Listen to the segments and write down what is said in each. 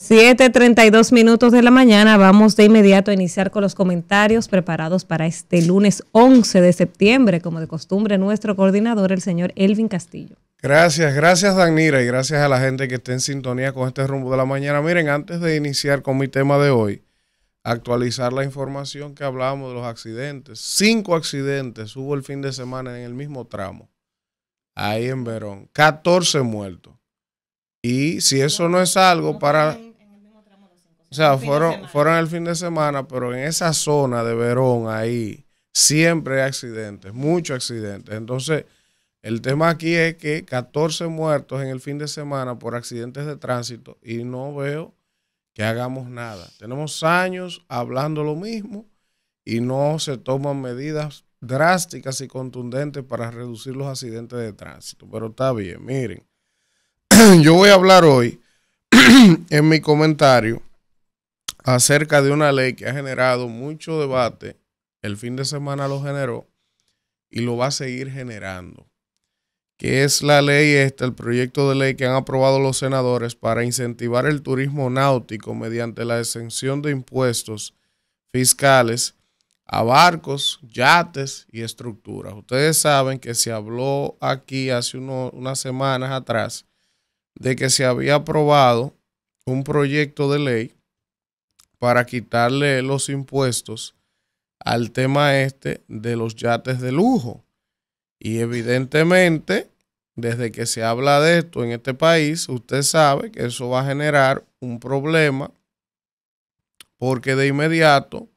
7:32 de la mañana. Vamos de inmediato a iniciar con los comentarios preparados para este lunes 11 de septiembre, como de costumbre, nuestro coordinador, el señor Elvin Castillo. Gracias Danira, y gracias a la gente que está en sintonía con este rumbo de la mañana. Miren, antes de iniciar con mi tema de hoy, actualizar la información que hablábamos de los accidentes. 5 accidentes hubo el fin de semana en el mismo tramo, ahí en Verón. 14 muertos. Y si eso no es algo para... O sea, fueron el fin de semana, pero en esa zona de Verón, ahí, siempre hay accidentes, muchos accidentes. Entonces, el tema aquí es que 14 muertos en el fin de semana por accidentes de tránsito y no veo que hagamos nada. Tenemos años hablando lo mismo y no se toman medidas drásticas y contundentes para reducir los accidentes de tránsito. Pero está bien, miren. Yo voy a hablar hoy en mi comentario acerca de una ley que ha generado mucho debate. El fin de semana lo generó y lo va a seguir generando, que es la ley el proyecto de ley que han aprobado los senadores para incentivar el turismo náutico mediante la exención de impuestos fiscales a barcos, yates y estructuras. Ustedes saben que se habló aquí hace unas semanas atrás de que se había aprobado un proyecto de ley para quitarle los impuestos al tema de los yates de lujo. Y evidentemente, desde que se habla de esto en este país, usted sabe que eso va a generar un problema, porque de inmediato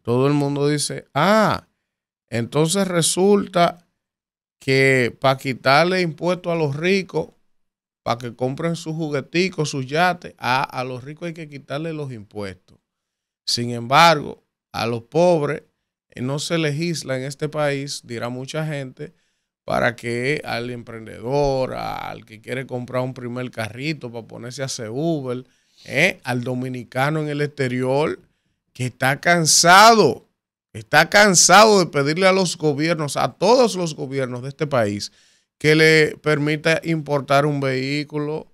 todo el mundo dice, entonces resulta que para quitarle impuestos a los ricos, para que compren sus jugueticos, sus yates, a los ricos hay que quitarle los impuestos. Sin embargo, a los pobres no se legisla en este país, dirá mucha gente, para que al emprendedor, al que quiere comprar un primer carrito para ponerse a hacer Uber, al dominicano en el exterior que está cansado de pedirle a los gobiernos, a todos los gobiernos de este país, que le permita importar un vehículo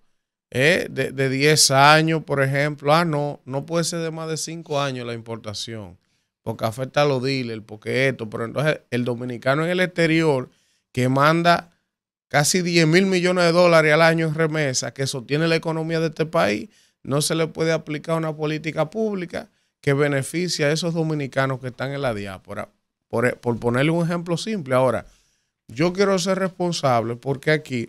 de 10 años, por ejemplo. No puede ser de más de 5 años la importación, porque afecta a los dealers, pero entonces el dominicano en el exterior que manda casi 10,000 millones de dólares al año en remesa, que sostiene la economía de este país, no se le puede aplicar una política pública que beneficie a esos dominicanos que están en la diáspora, por ponerle un ejemplo simple. Ahora, yo quiero ser responsable porque aquí,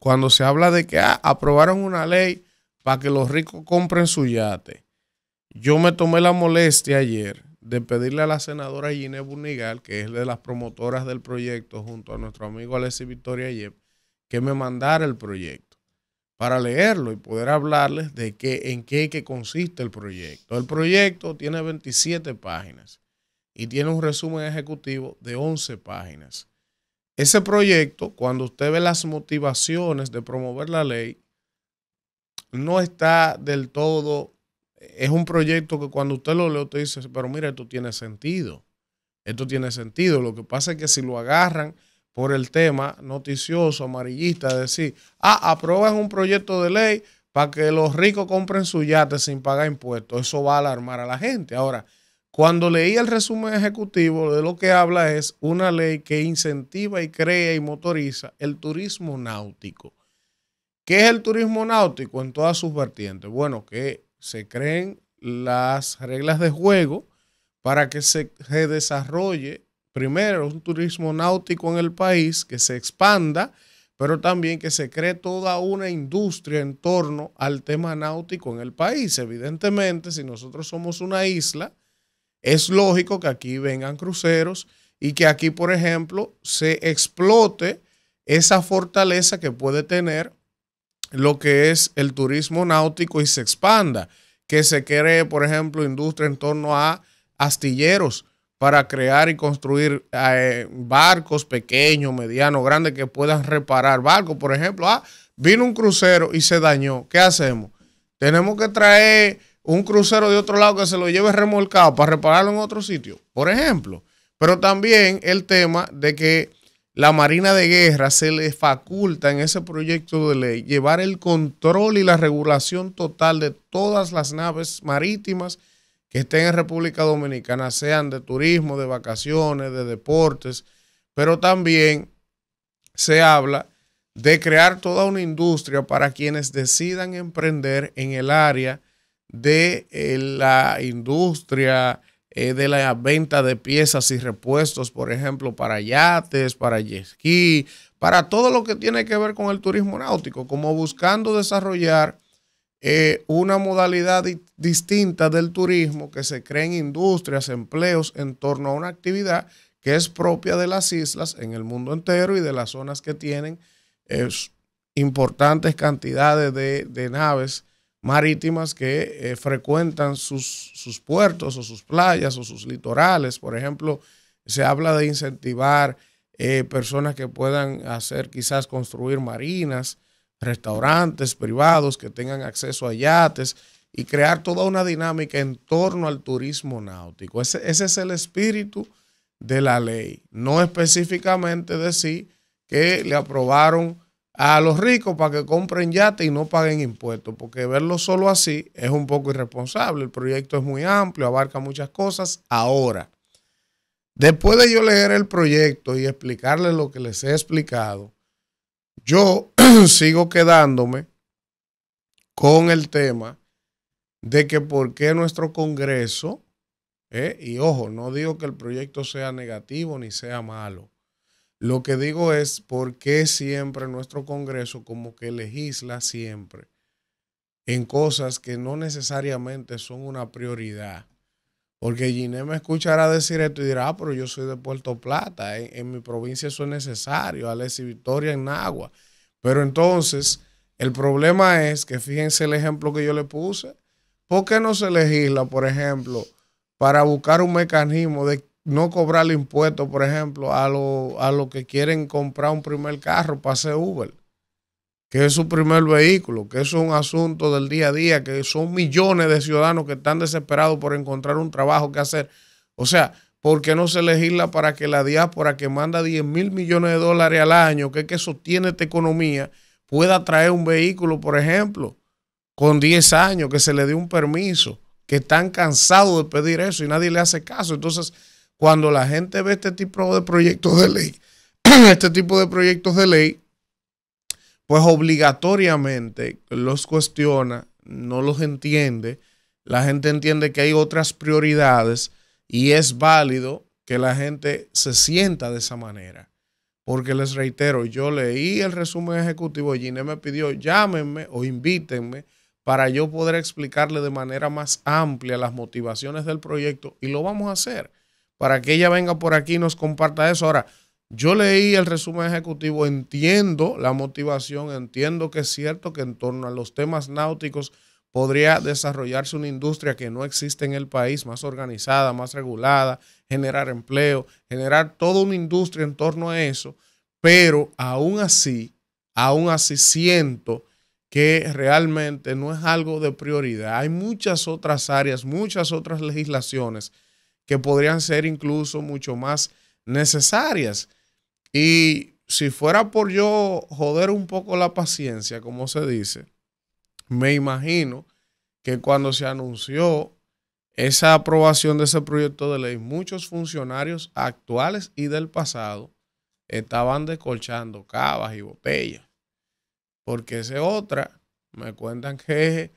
cuando se habla de que aprobaron una ley para que los ricos compren su yate, yo me tomé la molestia ayer de pedirle a la senadora Ginés Bunigal, que es de las promotoras del proyecto, junto a nuestro amigo Alexis Victoria Yep, que me mandara el proyecto para leerlo y poder hablarles de en qué consiste el proyecto. El proyecto tiene 27 páginas y tiene un resumen ejecutivo de 11 páginas. Ese proyecto, cuando usted ve las motivaciones de promover la ley, no está del todo. Es un proyecto que cuando usted lo lee, usted dice, pero mira, esto tiene sentido. Esto tiene sentido. Lo que pasa es que si lo agarran por el tema noticioso, amarillista, de decir, aprueban un proyecto de ley para que los ricos compren su yate sin pagar impuestos, eso va a alarmar a la gente. Ahora, cuando leí el resumen ejecutivo, de lo que habla es una ley que incentiva y crea y motoriza el turismo náutico. ¿Qué es el turismo náutico en todas sus vertientes? Bueno, que se creen las reglas de juego para que se desarrolle primero un turismo náutico en el país, que se expanda, pero también que se cree toda una industria en torno al tema náutico en el país. Evidentemente, si nosotros somos una isla, es lógico que aquí vengan cruceros y que aquí, por ejemplo, se explote esa fortaleza que puede tener lo que es el turismo náutico y se expanda, que se cree, por ejemplo, industria en torno a astilleros para crear y construir barcos pequeños, medianos, grandes que puedan reparar barcos. Por ejemplo, vino un crucero y se dañó. ¿Qué hacemos? Tenemos que traer un crucero de otro lado que se lo lleve remolcado para repararlo en otro sitio, por ejemplo. Pero también el tema de que la Marina de Guerra se le faculta en ese proyecto de ley llevar el control y la regulación total de todas las naves marítimas que estén en República Dominicana, sean de turismo, de vacaciones, de deportes, pero también se habla de crear toda una industria para quienes decidan emprender en el área de la industria de la venta de piezas y repuestos, por ejemplo, para yates, para jet ski, para todo lo que tiene que ver con el turismo náutico, como buscando desarrollar una modalidad distinta del turismo, que se creen industrias, empleos en torno a una actividad que es propia de las islas en el mundo entero y de las zonas que tienen importantes cantidades de naves marítimas que frecuentan sus puertos o sus playas o sus litorales. Por ejemplo, se habla de incentivar personas que puedan hacer, quizás construir marinas, restaurantes privados que tengan acceso a yates y crear toda una dinámica en torno al turismo náutico. Ese es el espíritu de la ley. No específicamente decir que le aprobaron a los ricos para que compren yate y no paguen impuestos, porque verlo solo así es un poco irresponsable. El proyecto es muy amplio, abarca muchas cosas. Ahora, después de yo leer el proyecto y explicarles lo que les he explicado, yo sigo quedándome con el tema de que por qué nuestro Congreso, y ojo, no digo que el proyecto sea negativo ni sea malo, lo que digo es por qué siempre nuestro Congreso como que legisla siempre en cosas que no necesariamente son una prioridad. Porque Ginés me escuchará decir esto y dirá, pero yo soy de Puerto Plata, en mi provincia eso es necesario, Alex y Victoria en Nagua. Pero entonces, el problema es que fíjense el ejemplo que yo le puse. ¿Por qué no se legisla, por ejemplo, para buscar un mecanismo de no cobrarle impuestos, por ejemplo, a los que quieren comprar un primer carro para hacer Uber, que es su primer vehículo, que eso es un asunto del día a día, que son millones de ciudadanos que están desesperados por encontrar un trabajo que hacer? O sea, ¿por qué no se legisla para que la diáspora que manda 10,000 millones de dólares al año, que es que sostiene esta economía, pueda traer un vehículo, por ejemplo, con 10 años, que se le dé un permiso, que están cansados de pedir eso y nadie le hace caso? Entonces, cuando la gente ve este tipo de proyectos de ley, pues obligatoriamente los cuestiona, no los entiende. La gente entiende que hay otras prioridades y es válido que la gente se sienta de esa manera. Porque les reitero, yo leí el resumen ejecutivo, Ginés me pidió llámenme o invítenme para yo poder explicarle de manera más amplia las motivaciones del proyecto, y lo vamos a hacer para que ella venga por aquí y nos comparta eso. Ahora, yo leí el resumen ejecutivo, entiendo la motivación, entiendo que es cierto que en torno a los temas náuticos podría desarrollarse una industria que no existe en el país, más organizada, más regulada, generar empleo, generar toda una industria en torno a eso, pero aún así siento que realmente no es algo de prioridad. Hay muchas otras áreas, muchas otras legislaciones que podrían ser incluso mucho más necesarias. Y si fuera por yo joder un poco la paciencia, como se dice, me imagino que cuando se anunció esa aprobación de ese proyecto de ley, muchos funcionarios actuales y del pasado estaban descolchando cavas y botellas. Porque esa es otra. Me cuentan que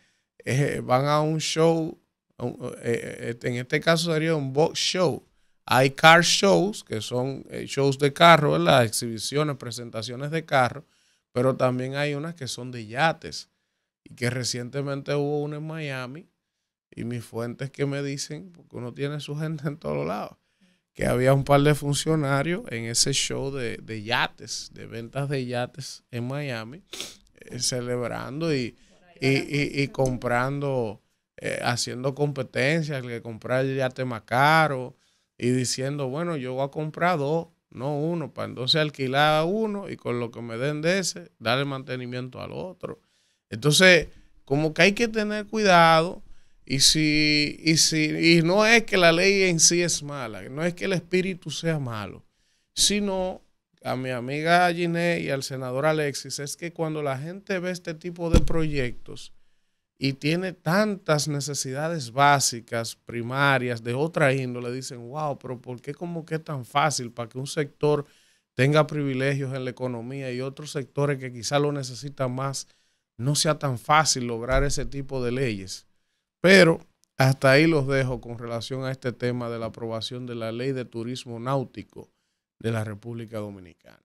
van a un show, en este caso sería un box show. Hay car shows, que son shows de carro, ¿verdad? Exhibiciones, presentaciones de carro, pero también hay unas que son de yates, y que recientemente hubo una en Miami, y mis fuentes que me dicen, porque uno tiene su gente en todos lados, que había un par de funcionarios en ese show de yates, de ventas de yates en Miami, celebrando y comprando, haciendo competencias, que comprar el yate más caro, y diciendo, bueno, yo voy a comprar dos, no uno, para entonces alquilar a uno y con lo que me den de ese, darle mantenimiento al otro. Entonces, como que hay que tener cuidado. Y no es que la ley en sí es mala, no es que el espíritu sea malo, sino a mi amiga Giné y al senador Alexis es que cuando la gente ve este tipo de proyectos y tiene tantas necesidades básicas, primarias, de otra índole, dicen, wow, pero ¿por qué como que es tan fácil para que un sector tenga privilegios en la economía y otros sectores que quizá lo necesitan más, no sea tan fácil lograr ese tipo de leyes? Pero hasta ahí los dejo con relación a este tema de la aprobación de la Ley de Turismo Náutico de la República Dominicana.